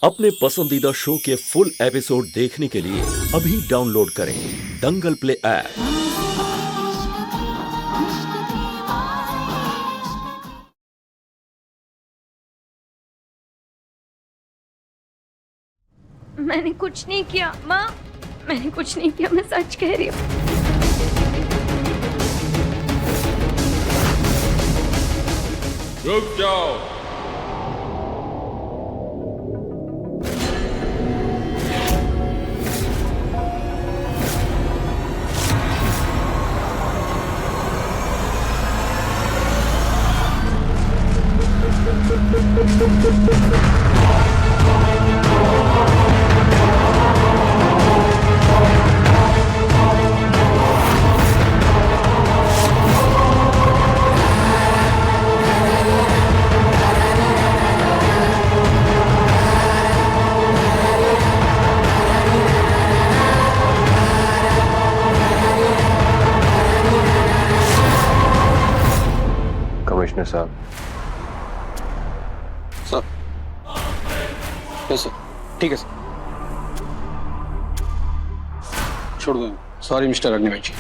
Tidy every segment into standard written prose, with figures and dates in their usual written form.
अपने पसंदीदा शो के फुल एपिसोड देखने के लिए अभी डाउनलोड करें दंगल प्ले ऐप। मैंने कुछ नहीं किया माँ, मैंने कुछ नहीं किया, मैं सच कह रही हूँ। रुक जाओ। कमिश्नर साहब। सर, यस सर, ठीक है सर। छोड़ दो। सॉरी मिस्टर अग्निवेश जी।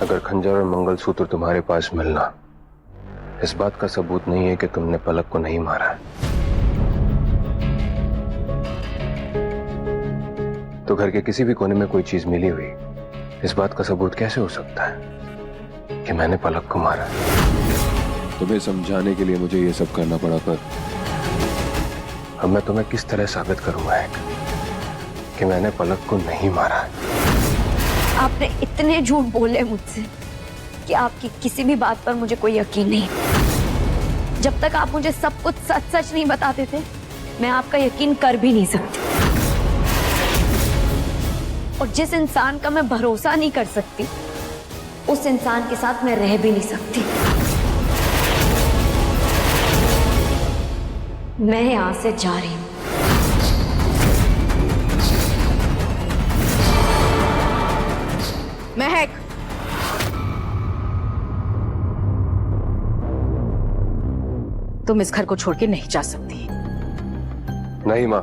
अगर खंजर और मंगलसूत्र तुम्हारे पास मिलना इस बात का सबूत नहीं है कि तुमने पलक को नहीं मारा है, तो घर के किसी भी कोने में कोई चीज मिली हुई इस बात का सबूत कैसे हो सकता है कि मैंने पलक को मारा? तुम्हें समझाने के लिए मुझे ये सब करना पड़ा, पर अब मैं तुम्हें किस तरह साबित करूंगा कि मैंने पलक को नहीं मारा? आपने इतने झूठ बोले मुझसे कि आपकी किसी भी बात पर मुझे कोई यकीन नहीं। जब तक आप मुझे सब कुछ सच सच नहीं बताते थे, मैं आपका यकीन कर भी नहीं सकती। और जिस इंसान का मैं भरोसा नहीं कर सकती, उस इंसान के साथ मैं रह भी नहीं सकती। मैं यहां से जा रही हूं। महक, तुम इस घर को छोड़ के नहीं जा सकती। नहीं मां,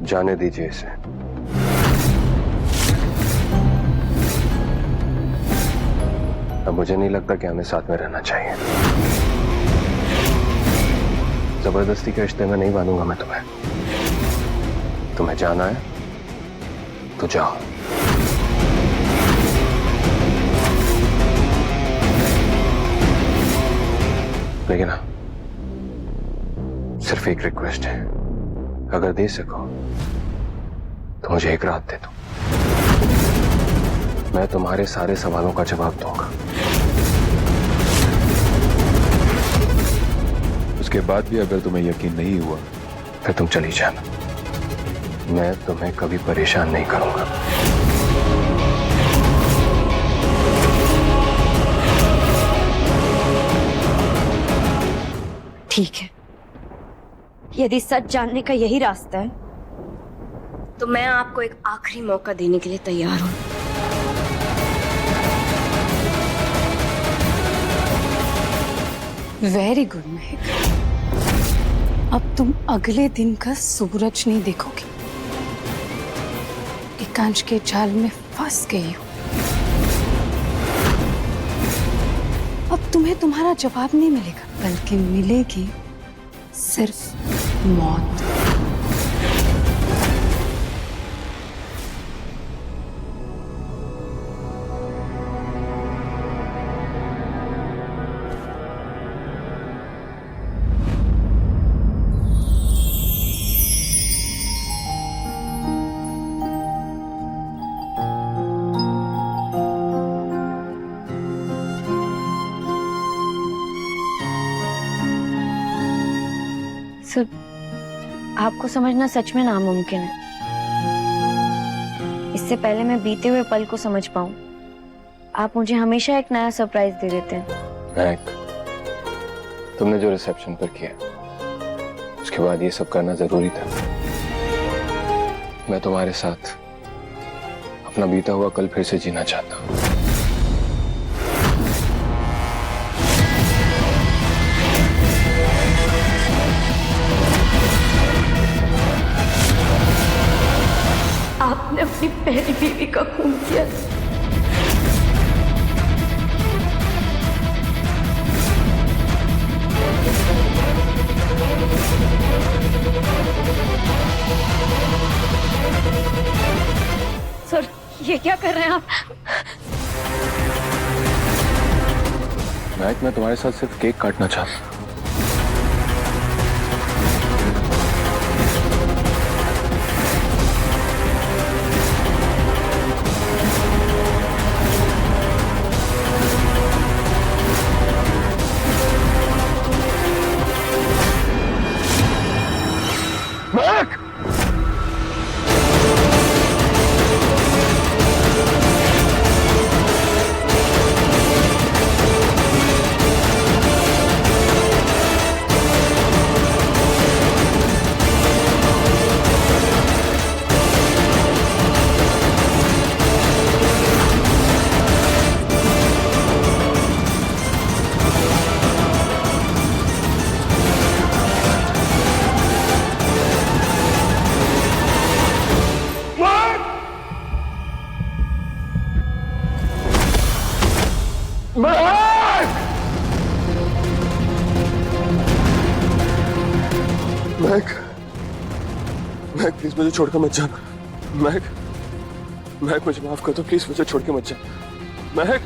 जाने दीजिए इसे। अब मुझे नहीं लगता कि हमें साथ में रहना चाहिए। जबरदस्ती के रिश्ते में नहीं बांधूंगा मैं तुम्हें। तुम्हें जाना है तो जाओ। लेकिन हाँ, सिर्फ एक रिक्वेस्ट है, अगर दे सको तो मुझे एक रात दे दो। मैं तुम्हारे सारे सवालों का जवाब दूंगा। उसके बाद भी अगर तुम्हें यकीन नहीं हुआ, फिर तुम चली जाना। मैं तुम्हें कभी परेशान नहीं करूंगा। ठीक है, यदि सच जानने का यही रास्ता है, तो मैं आपको एक आखिरी मौका देने के लिए तैयार हूं। वेरी गुड महक। अब तुम अगले दिन का सूरज नहीं देखोगे। एकांश के जाल में फंस गई हो। अब तुम्हें तुम्हारा जवाब नहीं मिलेगा, बल्कि मिलेगी सिर्फ मौत। सर, आपको समझना सच में नामुमकिन है। इससे पहले मैं बीते हुए पल को समझ पाऊं, आप मुझे हमेशा एक नया सरप्राइज दे देते हैं। महक, तुमने जो रिसेप्शन पर किया, उसके बाद ये सब करना जरूरी था। मैं तुम्हारे साथ अपना बीता हुआ कल फिर से जीना चाहता हूँ। मेरी बीवी का खून किया। सर, ये क्या कर रहे हैं आप? महक, मैं तुम्हारे साथ सिर्फ केक काटना चाहता हूं। महक! महक, महक प्लीज मुझे छोड़कर मत जाना। महक, महक मुझे माफ कर दो प्लीज, मुझे छोड़ के मत जाना। महक,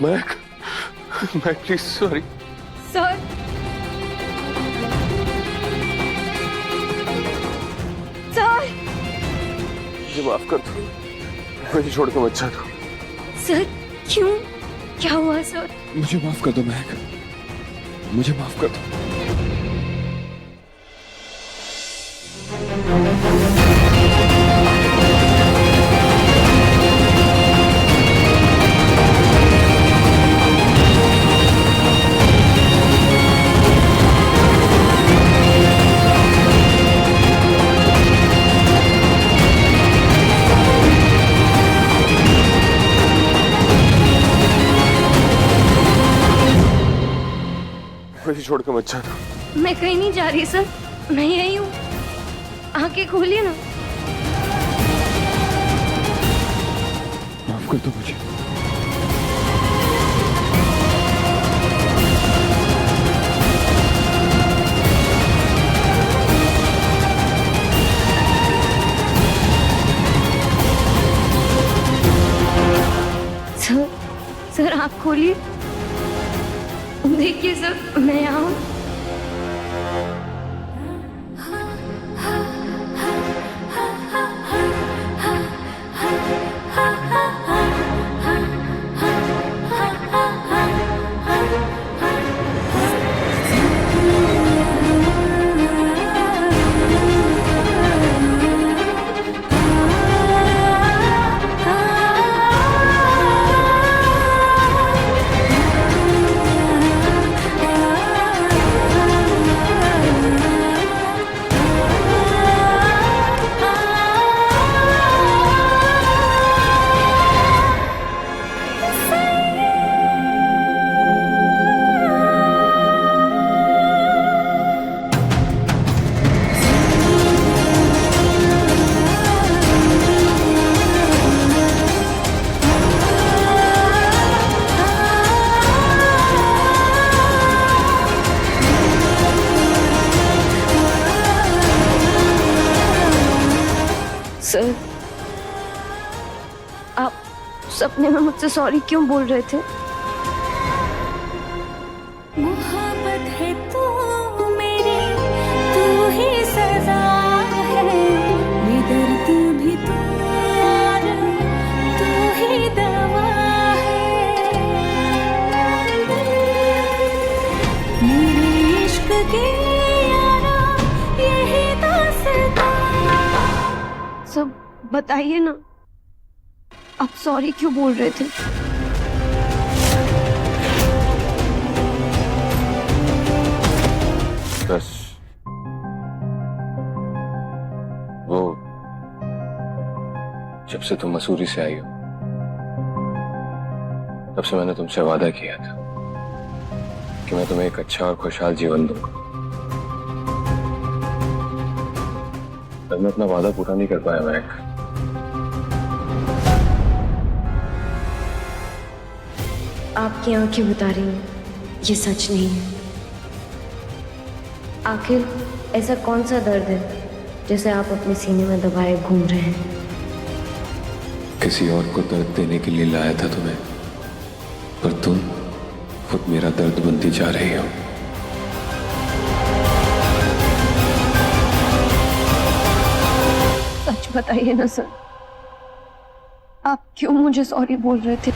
महक, महक प्लीज, सॉरी। सर, सर, मुझे माफ कर दो, मुझे छोड़ के मत जाना। सर, क्यों? क्या हुआ सर? मुझे माफ कर दो महक, मुझे माफ कर दो। मुझे छोड़ के मत जाना। मैं कहीं नहीं जा रही सर, मैं यही हूँ। आंखें खोलिए ना। माफ कर दो मुझे। सर, सर आँख खोलिए। देखिए सर, मैं यहाँ हूँ। सर, आप सपने में मुझसे सॉरी क्यों बोल रहे थे? मोहब्बत है तू मेरी, तू ही सजा है, बेदर्द भी तू और तू ही दवा है, मेरे इश्क की यारा यही दास्तां। सब बताइए ना, आप सॉरी क्यों बोल रहे थे? बस वो जब से तुम मसूरी से आई हो तब से मैंने तुमसे वादा किया था कि मैं तुम्हें एक अच्छा और खुशहाल जीवन दूंगा। पर मैं अपना वादा पूरा नहीं कर पाया महक। आपकी आंखें बता रही हैं ये सच नहीं है। आखिर ऐसा कौन सा दर्द है जैसे आप अपने सीने में दबाए घूम रहे हैं? किसी और को दर्द देने के लिए लाया था तुम्हें, पर तुम खुद मेरा दर्द बनती जा रही हो। सच बताइए ना सर, आप क्यों मुझे सॉरी बोल रहे थे?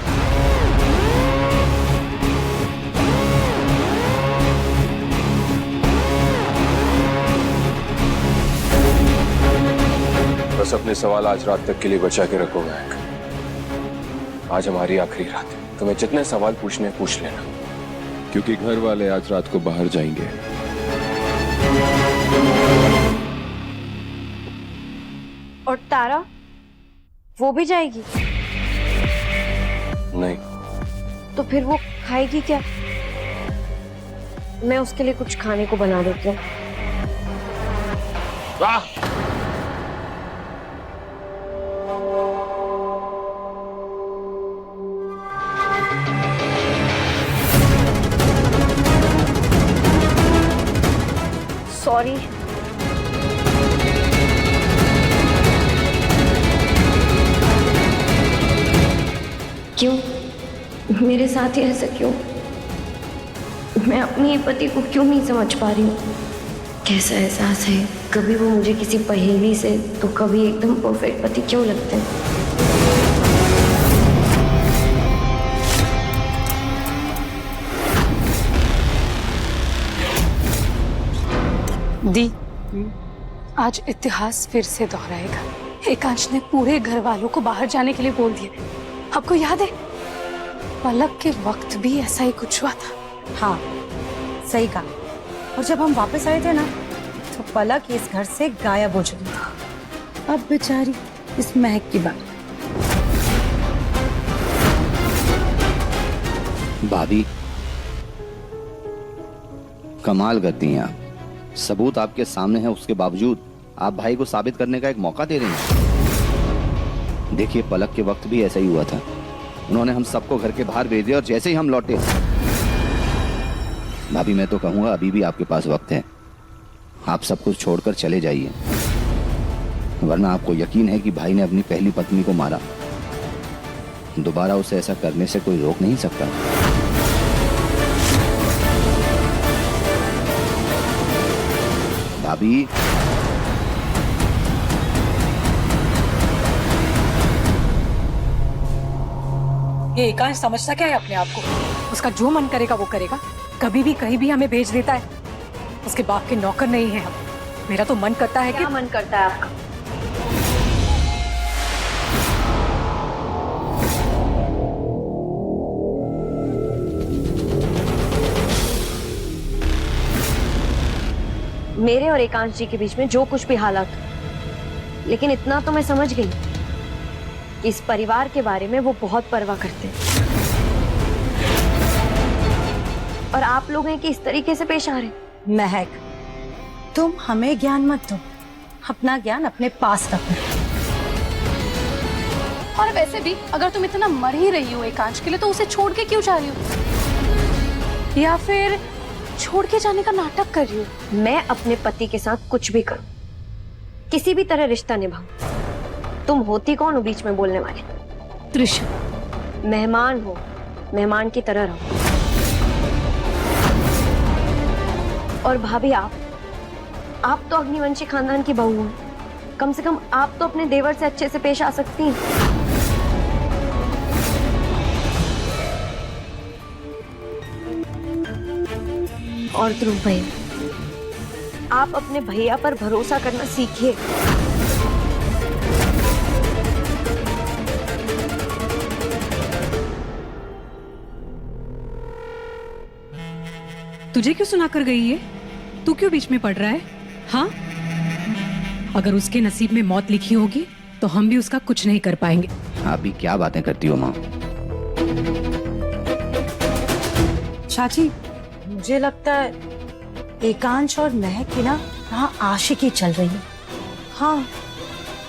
बस अपने सवाल आज रात तक के लिए बचा के रखो महक। आज हमारी आखिरी रात है। तुम्हें जितने सवाल पूछने पूछ लेना, क्योंकि घर वाले आज रात को बाहर जाएंगे। और तारा, वो भी जाएगी? नहीं। तो फिर वो खाएगी क्या? मैं उसके लिए कुछ खाने को बना देती हूँ। सॉरी। क्यों? मेरे साथ ही ऐसा क्यों? मैं अपने पति को क्यों नहीं समझ पा रही हूँ? कैसा एहसास है, कभी वो मुझे किसी पहेली से तो कभी एकदम परफेक्ट पति क्यों लगते हैं? दी, आज इतिहास फिर से दोहराएगा। एकांश ने पूरे घर वालों को बाहर जाने के लिए बोल दिया। आपको याद है, पलक के वक्त भी ऐसा ही कुछ हुआ था। हाँ, सही कहा। और जब हम वापस आए थे ना, तो पलक इस घर से गायब हो चुकी थी। अब बेचारी इस महक की बात। भाभी, कमाल करती हैं आप। सबूत आपके सामने है, उसके बावजूद आप भाई को साबित करने का एक मौका दे रही हैं। देखिए, पलक के वक्त भी ऐसा ही हुआ था। उन्होंने हम सबको घर के बाहर भेज दिया और जैसे ही हम लौटे, भाभी मैं तो कहूंगा अभी भी आपके पास वक्त है। आप सब कुछ छोड़कर चले जाइए, वरना आपको यकीन है कि भाई ने अपनी पहली पत्नी को मारा। दोबारा उसे ऐसा करने से कोई रोक नहीं सकता। भाभी, ये एकांश समझता क्या है अपने आप को? उसका जो मन करेगा वो करेगा, कभी भी कहीं भी हमें भेज देता है। उसके बाप के नौकर नहीं है हम। मेरा तो मन करता है क्या मन करता है आपका? मेरे और एकांश जी के बीच में जो कुछ भी हालात हो, लेकिन इतना तो मैं समझ गई कि इस परिवार के बारे में वो बहुत परवाह करते हैं। और आप लोग हैं कि इस तरीके से पेश आ रहे हैं। महक, तुम हमें ज्ञान मत दो, अपना ज्ञान अपने पास रखो। और वैसे भी अगर तुम इतना मर ही रही हो एकांश के लिए, तो उसे छोड़ के क्यों जा रही हो? या फिर छोड़ के जाने का नाटक कर रही हो? मैं अपने पति के साथ कुछ भी करूं, किसी भी तरह रिश्ता निभाऊं, तुम होती कौन हो बीच में बोलने वाली? त्रिशा, मेहमान हो, मेहमान की तरह रहो। और भाभी, आप तो अग्निवंशी खानदान की बहू हैं। कम से कम आप तो अपने देवर से अच्छे से पेश आ सकती हैं। और ध्रुव भैया, आप अपने भैया पर भरोसा करना सीखिए। तुझे क्यों सुना कर गई है? तू क्यों बीच में पड़ रहा है? हाँ, अगर उसके नसीब में मौत लिखी होगी तो हम भी उसका कुछ नहीं कर पाएंगे। आप भी क्या बातें करती हो माँ? चाची, मुझे लगता है एकांश और महक की ना यहाँ आशिकी चल रही है। हाँ,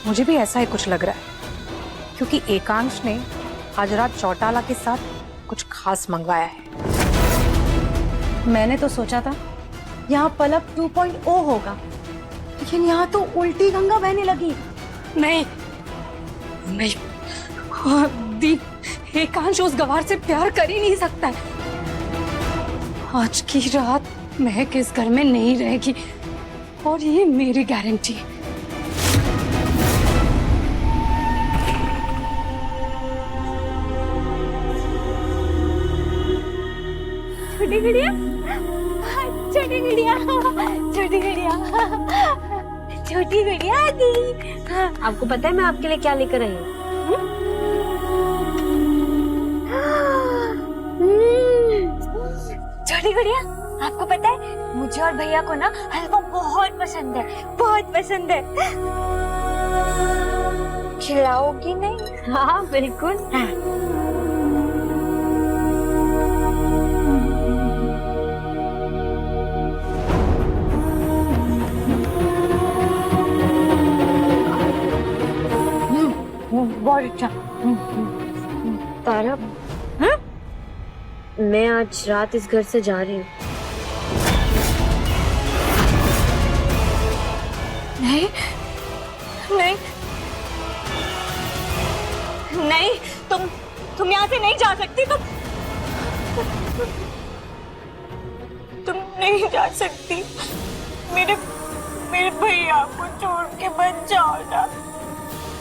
मुझे भी ऐसा ही कुछ लग रहा है, क्योंकि एकांश ने आज रात चौटाला के साथ कुछ खास मंगवाया है। मैंने तो सोचा था यहाँ पलक 2.0 होगा, लेकिन यहाँ तो उल्टी गंगा बहने लगी। नहीं नहीं, दीप, एकांश उस गवार से प्यार कर ही नहीं सकता है। आज की रात महक इस घर में नहीं रहेगी, और ये मेरी गारंटी है। छोटी गुड़िया, छोटी गुड़िया, छोटी गुड़िया, छोटी गुड़िया आ गई। आपको पता है मैं आपके लिए क्या लेकर आई हूँ? छोटी गुड़िया, आपको पता है मुझे और भैया को ना हलवा बहुत पसंद है, बहुत पसंद है। खिलाओगी नहीं? हाँ बिल्कुल। बहुत अच्छा। तारा, मैं आज रात इस घर से जा रही हूँ। नहीं नहीं नहीं, तुम यहाँ से नहीं जा सकती। तुम नहीं जा सकती। मेरे भैया को छोड़ के मत जाओ ना।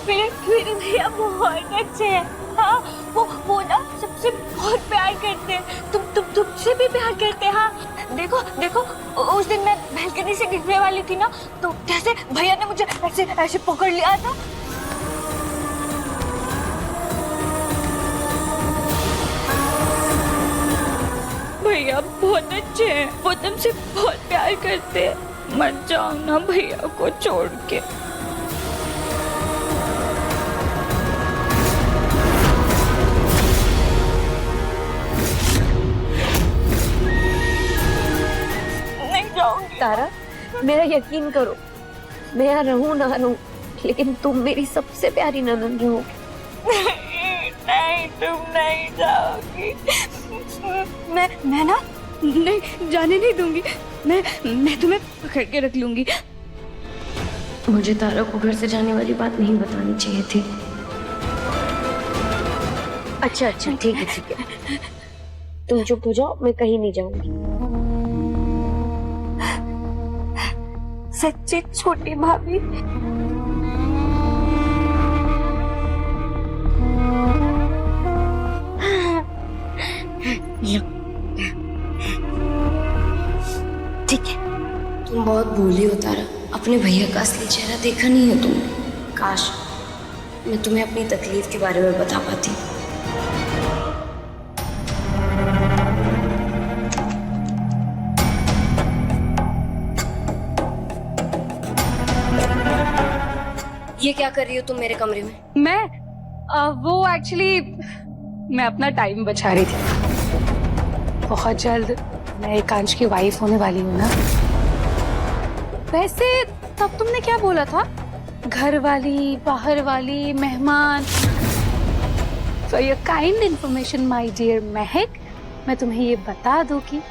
मेरे भैया बहुत अच्छे हैं। हाँ, वो ना सबसे बहुत प्यार करते हैं। तुमसे भी प्यार करते हैं। हाँ, देखो उस दिन मैं बैल्कनी से गिरने वाली थी ना, तो कैसे भैया ने मुझे ऐसे पकड़ लिया था। भैया बहुत अच्छे हैं, वो तुमसे बहुत प्यार करते हैं। मत जाओ ना भैया को छोड़ के। तारा, मेरा यकीन करो, मैं यहाँ रहूं ना रहूं, लेकिन तुम मेरी सबसे प्यारी ननद रहो। नहीं, तुम नहीं जाओगी। मैं ना नहीं जाने नहीं दूंगी। मैं तुम्हें पकड़ के रख लूंगी। मुझे तारा को घर से जाने वाली बात नहीं बतानी चाहिए थी। अच्छा ठीक है। तुम चुप हो जाओ, मैं कहीं नहीं जाऊंगी। सच्ची छोटी भाभी। ठीक है। तुम बहुत भूली हो तारा, अपने भैया का असली चेहरा देखा नहीं है तुमने। काश मैं तुम्हें अपनी तकलीफ के बारे में बता पाती। ये क्या कर रही हो तुम मेरे कमरे में? वो एक्चुअली मैं अपना टाइम बचा रही थी। बहुत जल्द मैं एकांश की वाइफ होने वाली हूँ ना। वैसे तब तुमने क्या बोला था? घर वाली, बाहर वाली, मेहमान। For your kind information my dear Mahak, मैं तुम्हें ये बता दूं कि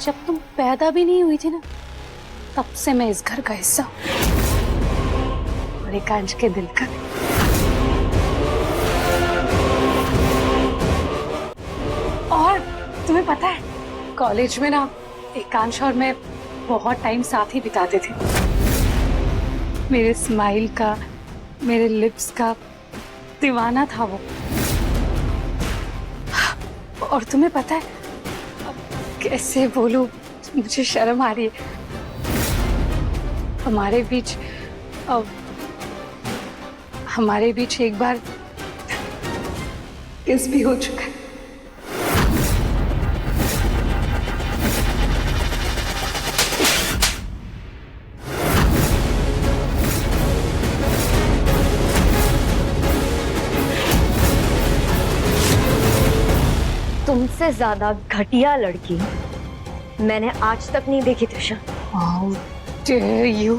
जब तुम पैदा भी नहीं हुई थी ना, तब से मैं इस घर का हिस्सा हूँ, और एकांश के दिल का। और तुम्हें पता है, कॉलेज में ना एकांश और मैं बहुत टाइम साथ ही बिताते थे। मेरे स्माइल का, मेरे लिप्स का दीवाना था वो। और तुम्हें पता है, अब कैसे बोलूं, मुझे शर्म आ रही है। हमारे बीच एक बार किस भी हो चुका है। तुम इससे ज्यादा घटिया लड़की मैंने आज तक नहीं देखी त्रिशा। How dare you?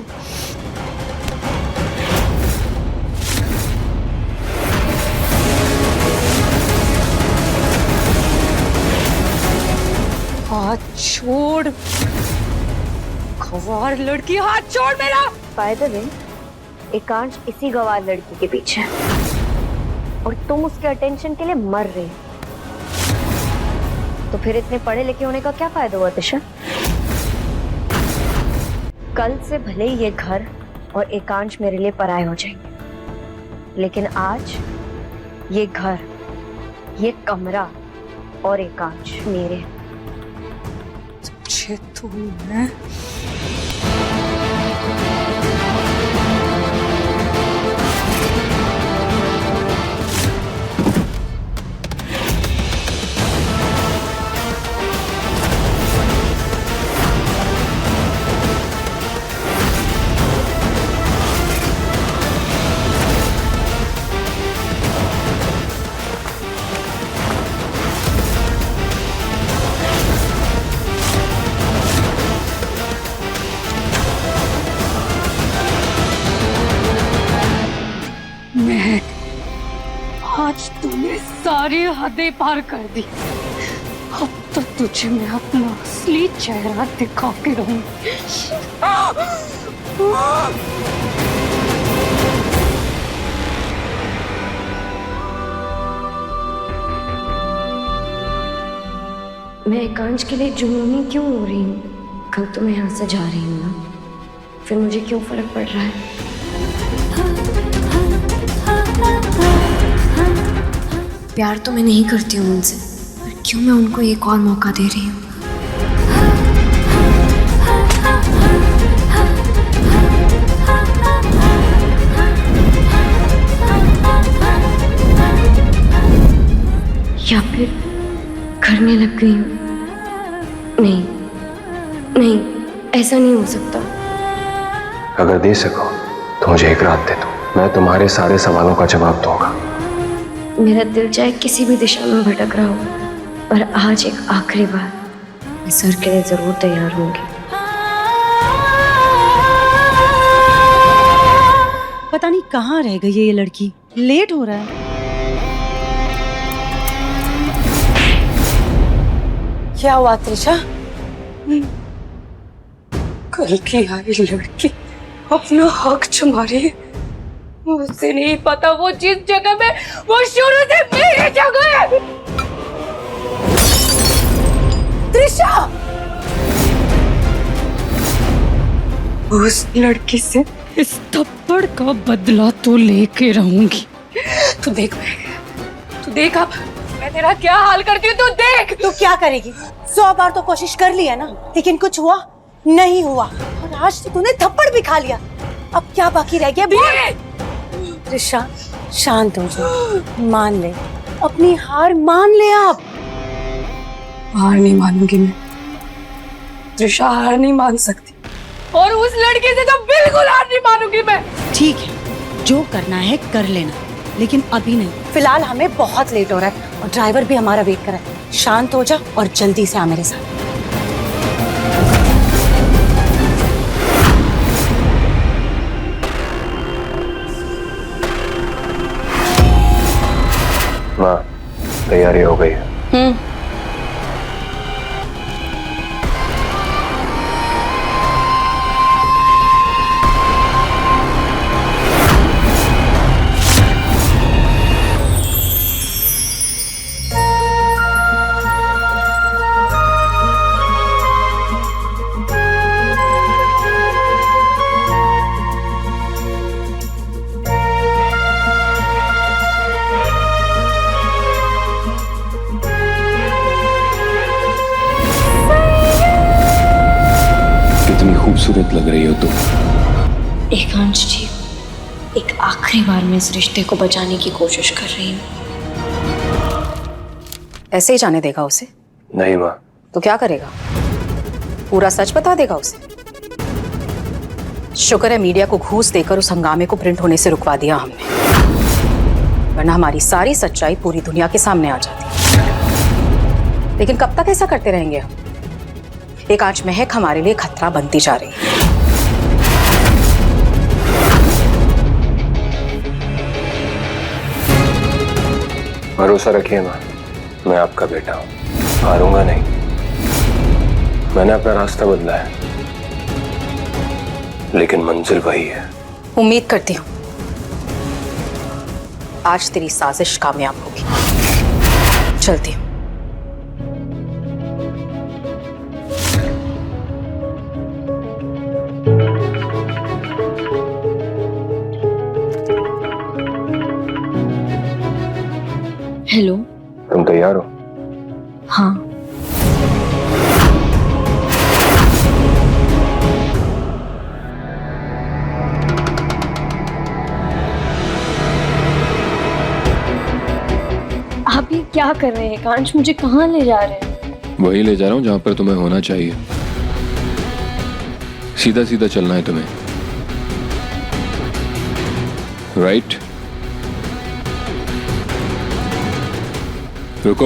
हाथ छोड़, गवार लड़की, हाथ छोड़ मेरा। बाय द वे, एकांश इसी गवार लड़की के पीछे है और तुम उसके अटेंशन के लिए मर रही हो। तो फिर इतने पढ़े लिखे होने का क्या फायदा हुआ त्रिशा? कल से भले ही ये घर और एकांश मेरे लिए पराये हो जाएंगे, लेकिन आज ये घर, ये कमरा और एकांश मेरे हैं। मुझे तुमने आज तूने सारी हदें पार कर दी। अब तो तुझे मैं अपना असली चेहरा दिखा के रहूंगी। मैं एकांश के लिए जुनूनी क्यों हो रही हूँ? कल तो मैं यहाँ से जा रही हूँ ना, फिर मुझे क्यों फर्क पड़ रहा है? प्यार तो मैं नहीं करती हूँ उनसे, पर क्यों मैं उनको एक और मौका दे रही हूँ? या फिर करने लग गई हूँ? नहीं नहीं, ऐसा नहीं हो सकता। अगर दे सको तो मुझे एक रात दे दो, मैं तुम्हारे सारे सवालों का जवाब दूंगा। मेरा दिल चाहे किसी भी दिशा में भटक रहा हो, पर आज एक आखिरी बार मैं सर के लिए जरूर तैयार होंगी। पता नहीं कहाँ रह गई है ये लड़की, लेट हो रहा है। क्या हुआ त्रिशा? कल की आई लड़की अपना हक जमा रही है। मुझे नहीं पता वो जिस जगह में, वो शुरू से मेरी जगह है। त्रिशा, उस लड़की से इस थप्पड़ का बदला तो लेके रहूंगी। तू देख, तू देख अब मैं तेरा क्या हाल करती हूँ। तू देख। तू क्या करेगी? 100 बार तो कोशिश कर लिया ना, लेकिन कुछ हुआ नहीं हुआ, और आज तो तूने थप्पड़ भी खा लिया। अब क्या बाकी रह गया? त्रिशा, शांत हो जा, मान ले, अपनी हार मान ले। आप हार नहीं मानूंगी मैं त्रिशा, हार नहीं मान सकती, और उस लड़के से तो बिल्कुल हार नहीं मानूंगी मैं। ठीक है, जो करना है कर लेना, लेकिन अभी नहीं। फिलहाल हमें बहुत लेट हो रहा है और ड्राइवर भी हमारा वेट कर रहा है। शांत हो जा और जल्दी से आ मेरे साथ। माँ, तैयारी हो गई है। खूबसूरत लग रही हो तुम। एकांश जी, एक आखिरी बार मैं इस रिश्ते को बचाने की कोशिश कर रही हूँ। ऐसे ही जाने देगा उसे? नहीं माँ। तो क्या करेगा? पूरा सच बता देगा उसे? शुक्र है मीडिया को घूस देकर उस हंगामे को प्रिंट होने से रुकवा दिया हमने, वरना हमारी सारी सच्चाई पूरी दुनिया के सामने आ जाती। लेकिन कब तक ऐसा करते रहेंगे हम? एक आंच महक हमारे लिए खतरा बनती जा रही है। भरोसा रखिए मां, मैं आपका बेटा हूं, हारूंगा नहीं। मैंने अपना रास्ता बदला है, लेकिन मंजिल वही है। उम्मीद करती हूँ आज तेरी साजिश कामयाब होगी। चलती हूँ। हेलो। तुम तैयार हो? हाँ। आप ये क्या कर रहे हैं कांच? मुझे कहाँ ले जा रहे हैं? वही ले जा रहा हूं जहां पर तुम्हें होना चाहिए। सीधा सीधा चलना है तुम्हें, राइट? रुको।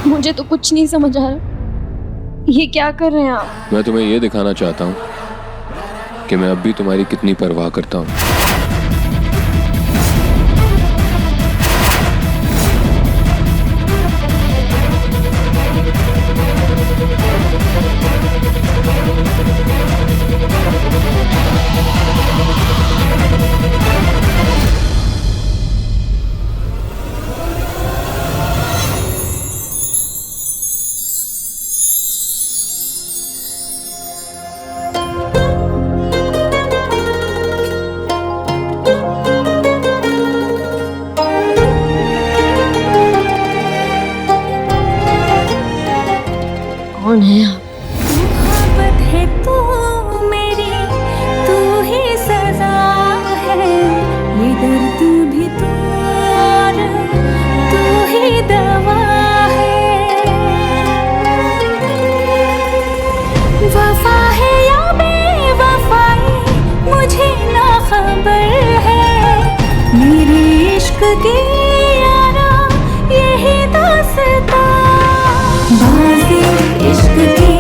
मुझे तो कुछ नहीं समझ आ रहा, ये क्या कर रहे हैं आप? मैं तुम्हें ये दिखाना चाहता हूं कि मैं अब भी तुम्हारी कितनी परवाह करता हूं। कौन है आप? मोहब्बत है तू मेरी, तू ही सजा है, ये दर्द भी तू और तू ही दवा है। वफा है या बेवफाई मुझे ना खबर है, मेरे इश्क की यारा यही दास्तां। बाज़ी इश्क की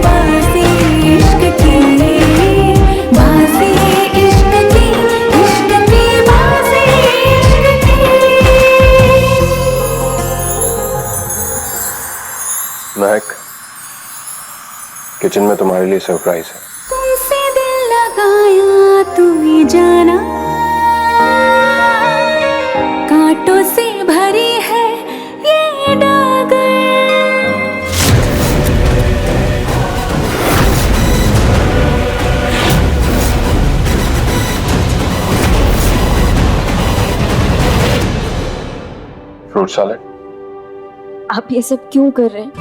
बाज़ी इश्क की बाज़ी इश्क की बाज़ी इश्क की। महक, किचन में तुम्हारे लिए सरप्राइज है। तुमसे दिल लगाया तू ही जाना, कांटों से भरी है ये डागर। Fruit salad. आप ये सब क्यों कर रहे हैं?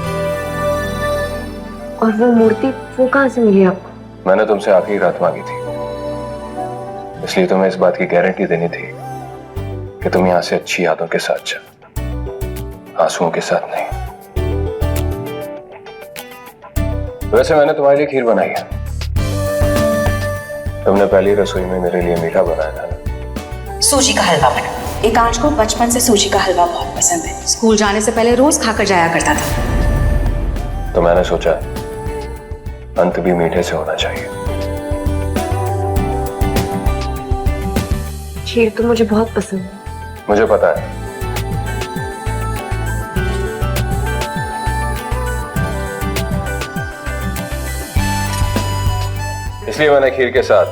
और वो मूर्ति वो कहाँ से मिली आपको? मैंने तुमसे आखिरी रात मांगी थी, इसलिए तुम्हें इस बात की गारंटी देनी थी कि तुम यहां से अच्छी यादों के साथ चलो, आंसुओं के साथ नहीं। वैसे मैंने तुम्हारे लिए खीर बनाई है। तुमने पहली रसोई में मेरे लिए मीठा बनाया था ना। सूजी का हलवा बना। एकांश को बचपन से सूजी का हलवा बहुत पसंद है। स्कूल जाने से पहले रोज खाकर जाया करता था। तो मैंने सोचा अंत भी मीठे से होना चाहिए। खीर तो मुझे बहुत पसंद है। मुझे पता है। इसलिए मैंने खीर के साथ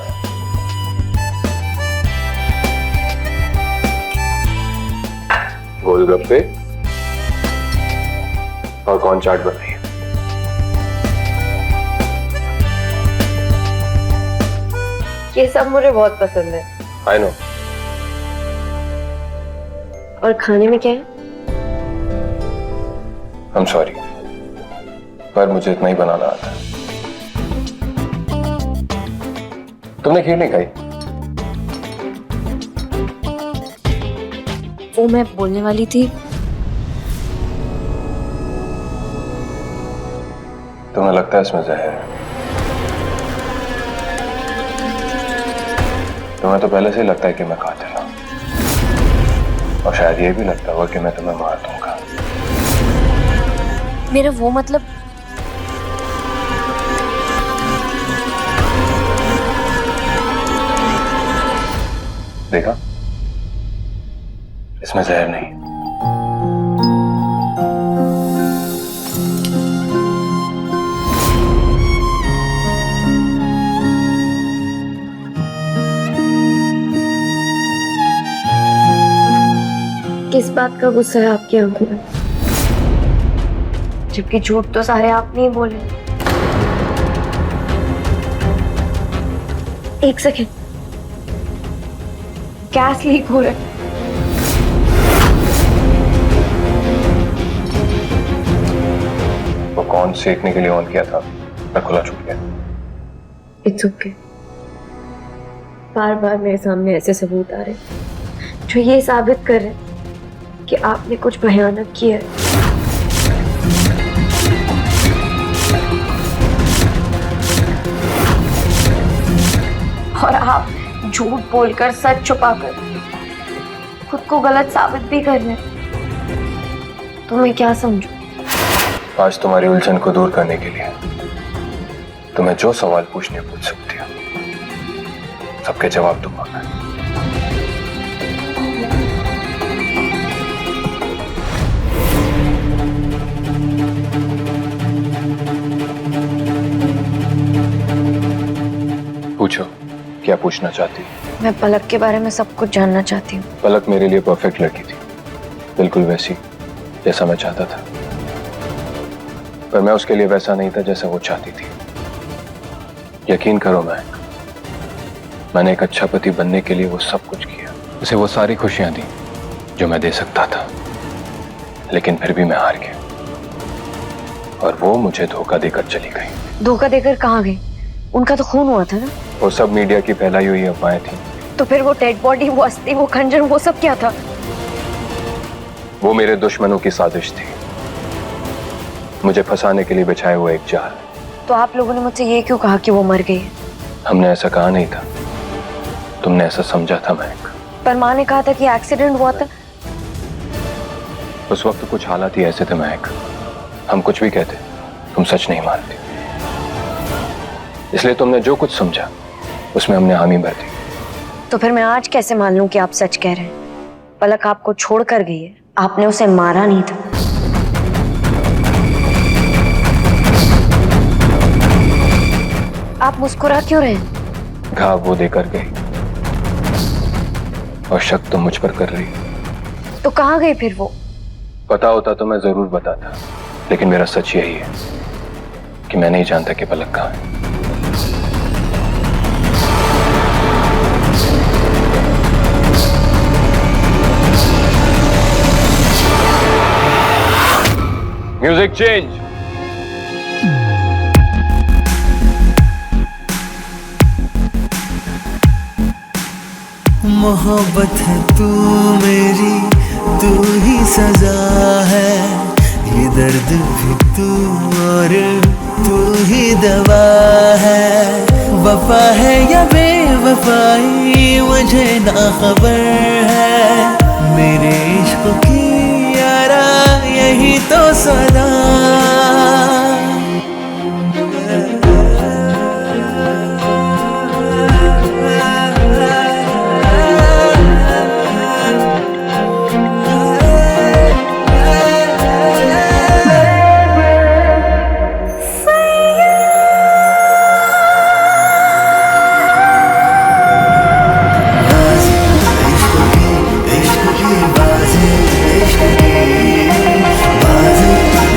गोलगप्पे और कॉर्न चाट बनाई है। ये सब मुझे बहुत पसंद है। I know. और खाने में क्या है? I'm sorry, पर मुझे इतना ही बनाना आता है। तुमने खीर नहीं खाई? वो मैं बोलने वाली थी, तुम्हें लगता है इसमें जहर है? तुम्हें तो पहले से ही लगता है कि मैं कातिल हूं, और शायद ये भी लगता होगा कि मैं तुम्हें मार दूंगा। मेरा वो मतलब, देखा, इसमें जहर नहीं। किस बात का गुस्सा है आपकी आंखों में, जबकि झूठ तो सारे आपने ही बोले। एक सेकेंड, गैस लीक हो रहा है। वो कौन सेकने के लिए ऑन किया था, मैं खुला छूट गया। It's okay. बार बार मेरे सामने ऐसे सबूत आ रहे जो ये साबित कर रहे कि आपने कुछ भयानक किया है। और आप झूठ बोलकर, सच छुपाकर खुद को गलत साबित भी कर रहे हैं। तो मैं क्या समझूं? आज तुम्हारी उलझन को दूर करने के लिए तुम्हें जो सवाल पूछने पूछ सकती हो, सबके जवाब दूंगा मैं। पूछो, क्या पूछना चाहती हो? मैं पलक के बारे में सब कुछ जानना चाहती हूँ। पलक मेरे लिए परफेक्ट लड़की थी, बिल्कुल वैसी जैसा मैं चाहता था, पर मैं उसके लिए वैसा नहीं था जैसा वो चाहती थी। यकीन करो, मैंने एक अच्छा पति बनने के लिए वो सब कुछ किया, उसे वो सारी खुशियां दी जो मैं दे सकता था, लेकिन फिर भी मैं हार गया और वो मुझे धोखा देकर चली गई। धोखा देकर कहाँ गई? उनका तो खून हुआ था ना। वो सब मीडिया की फैलाई हुई अफवाहें थी। तो फिर वो डेड बॉडी, वो अस्थि, वो खंजर, वो सब क्या था? वो मेरे दुश्मनों की साजिश थी, मुझे फंसाने के लिए बिछाए हुए एक जाल। तो आप लोगों ने मुझसे ये क्यों कहा कि वो मर गई? हमने ऐसा कहा नहीं था, तुमने ऐसा समझा था महक। पर माँ ने कहा था कि एक्सीडेंट हुआ था। उस वक्त कुछ हालात ही ऐसे थे महक, हम कुछ भी कहते तुम सच नहीं मानती, इसलिए तुमने जो कुछ समझा उसमें हमने हामी भर दी। तो फिर मैं आज कैसे मान लूं कि आप सच कह रहे हैं? पलक आपको छोड़ कर गई है, आपने उसे मारा नहीं था। आप मुस्कुरा क्यों रहे हैं? घाव वो देकर गई और शक तो मुझ पर कर रही। तो कहाँ गई फिर वो? पता होता तो मैं जरूर बताता, लेकिन मेरा सच यही है कि मैं नहीं जानता कि पलक कहाँ है। Music change. मोहब्बत है तू मेरी, तू ही सजा है, ये दर्द भी तू और तू ही दवा है। वफा है या बेवफाई मुझे ना खबर है, मेरे इश्क की यारा यही तो सदा।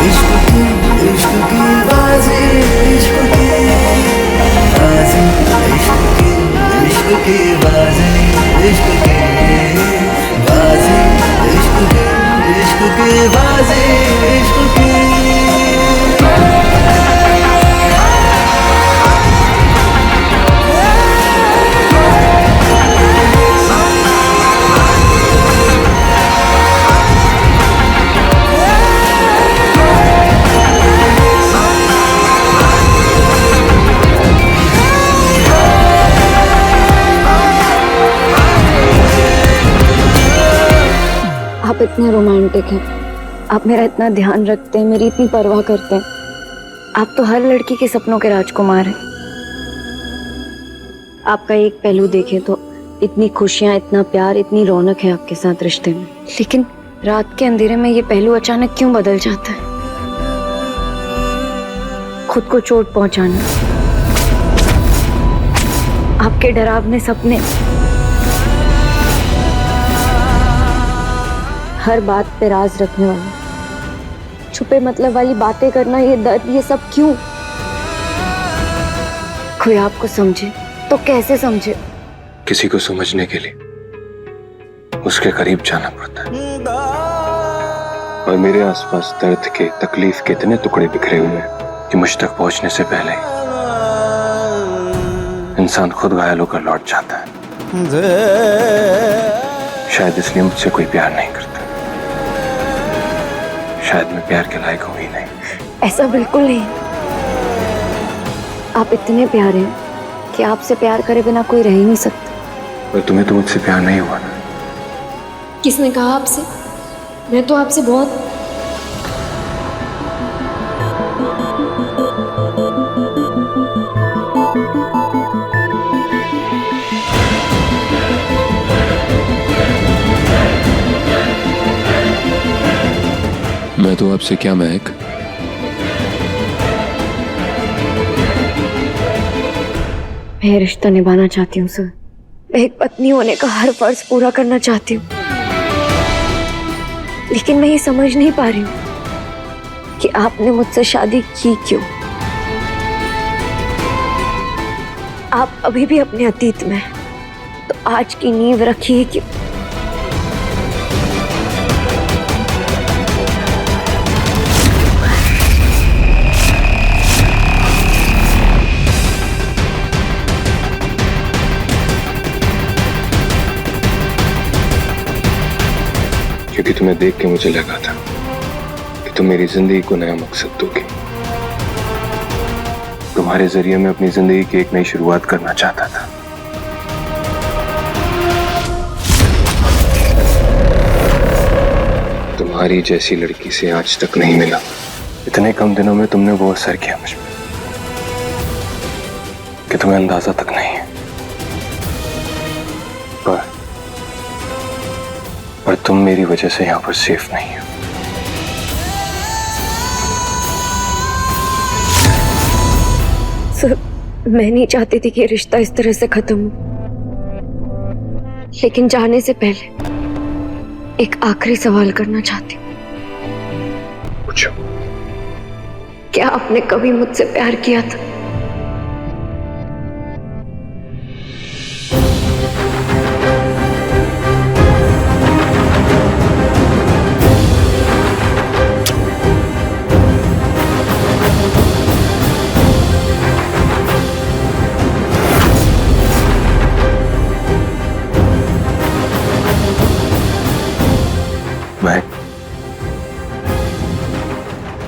इश्क आप इतने रोमांटिक हैं, आप मेरा इतना ध्यान रखते हैं, मेरी इतनी परवाह करते हैं। आप तो हर लड़की के सपनों के राजकुमार हैं। आपका एक पहलू देखें तो इतनी खुशियां, इतना प्यार, इतनी रौनक है आपके साथ रिश्ते में, लेकिन रात के अंधेरे में ये पहलू अचानक क्यों बदल जाता है? खुद को चोट पहुंचाना, आपके डरावने सपने, हर बात पे राज रखने वाला, छुपे मतलब वाली बातें करना, ये दर्द, ये सब क्यों? कोई आपको समझे तो कैसे समझे? किसी को समझने के लिए उसके करीब जाना पड़ता है, और मेरे आसपास दर्द के, तकलीफ के इतने टुकड़े बिखरे हुए हैं कि मुझ तक पहुंचने से पहले इंसान खुद घायल होकर लौट जाता है। शायद इसलिए मुझसे कोई प्यार नहीं करता, शायद मैं प्यार के लायक हूं ही नहीं। ऐसा बिल्कुल नहीं। आप इतने प्यारे हैं कि आपसे प्यार करे बिना कोई रह ही नहीं सकता। पर तुम्हें तो मुझसे प्यार नहीं हुआ ना? किसने कहा आपसे? मैं तो आपसे बहुत मैं तो आपसे क्या महक, मैं रिश्ता निभाना चाहती हूँ सर। मैं एक पत्नी होने का हर फर्ज पूरा करना चाहती हूँ, लेकिन मैं ये समझ नहीं पा रही हूँ कि आपने मुझसे शादी की क्यों। आप अभी भी अपने अतीत में हैं, तो आज की नींव रखी है क्यों? क्योंकि तुम्हें देख के मुझे लगा था कि तुम मेरी जिंदगी को नया मकसद दोगे। तुम्हारे जरिए मैं अपनी जिंदगी की एक नई शुरुआत करना चाहता था। तुम्हारी जैसी लड़की से आज तक नहीं मिला। इतने कम दिनों में तुमने वो असर किया मुझ पर कि तुम्हें अंदाजा तक नहीं है। पर तुम मेरी वजह से यहाँ पर सेफ नहीं हो। सर, मैं नहीं चाहती थी कि ये रिश्ता इस तरह से खत्म हो, लेकिन जाने से पहले एक आखिरी सवाल करना चाहती हूँ। पूछो। क्या आपने कभी मुझसे प्यार किया था?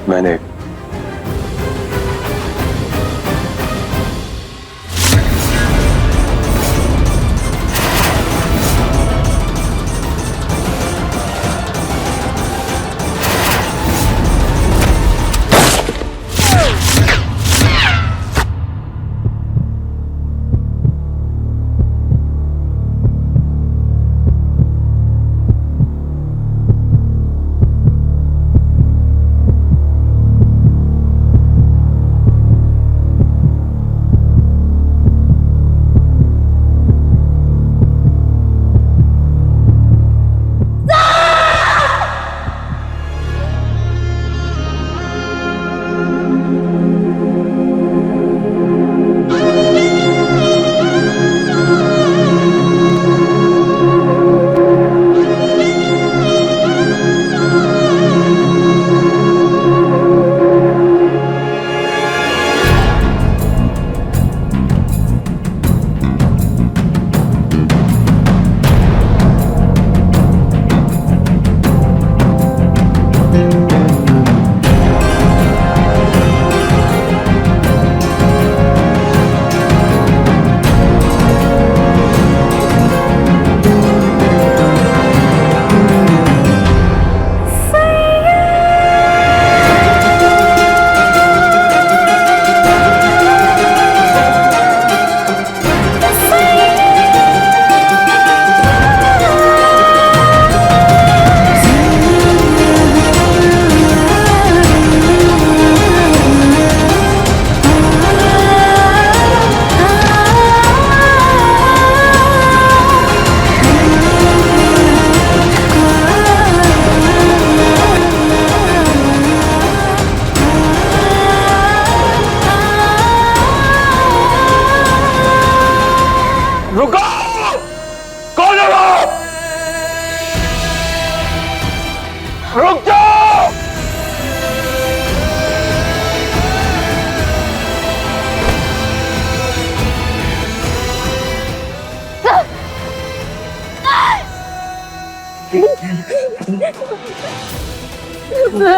मैंने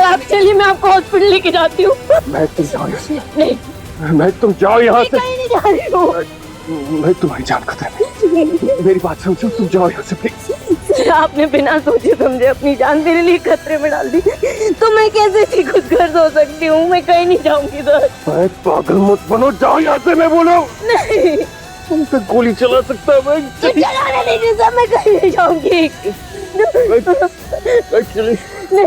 आप चलिए, मैं आपको हॉस्पिटल लेके जाती हूँ। मैं तुम जाओ यहाँ से। नहीं, मैं तुम जाओ यहाँ से। कहीं नहीं जा रही हूँ। मैं तुम्हारी जान खतरे में। मेरी बात समझो, तुम जाओ यहाँ से प्लीज। आपने बिना सोचे समझे अपनी जान मेरे लिए खतरे में डाल दी, तो मैं कैसे इतनी खुदगर्ज हो सकती हूँ? मैं कहीं नहीं जाऊंगी सर। मैं पागल मत बनो, जाओ यहाँ से, मैं बोलो। नहीं, तुम पे गोली चला सकता है मैं। चलाने नहीं सर, मैं कहीं नहीं जाऊंगी। नहीं सर, मैं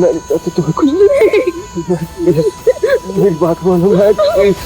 नहीं चाहता तुम्हें कुछ। मेरी बात मानो, मैं प्लीज।